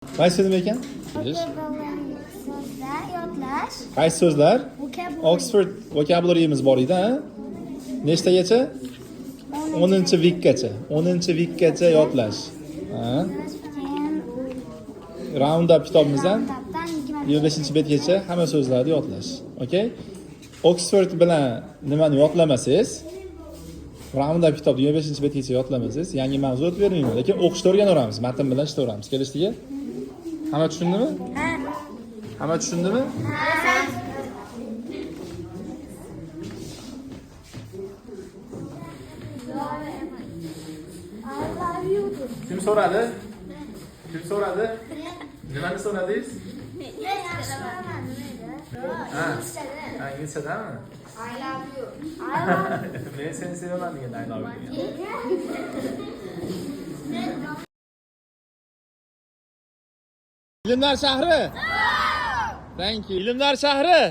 Qaysi nima ekan? So'zlar yodlash. Qaysi so'zlar? Vocabulary. Oxford vocabulary'imiz bor edi, ha? Nechtagacha? 10-weekgacha. 10-weekgacha yodlash. Ha? Keyin Roundup kitobimizdan kitobdan 25-betgacha hamma so'zlarni yodlash. Okay? Oxford bilan nimani yodlamasangiz, Roundup kitobni 25-betgacha yodlamasangiz, yangi mavzu o'tib bermayman, lekin o'qishni o'rganaveramiz, matn bilan ishlaveramiz. Kelishdiki? Hamma tushundimi? Ha. Hamma tushundimi? Kim so'radi? Kim so'radi? Nimani so'radingiz? Ha. Ha, inglizchadami? I love you. Men seni sevaman degan I love you. Ilmlar shahri? Thank you. Ilmlar shahri?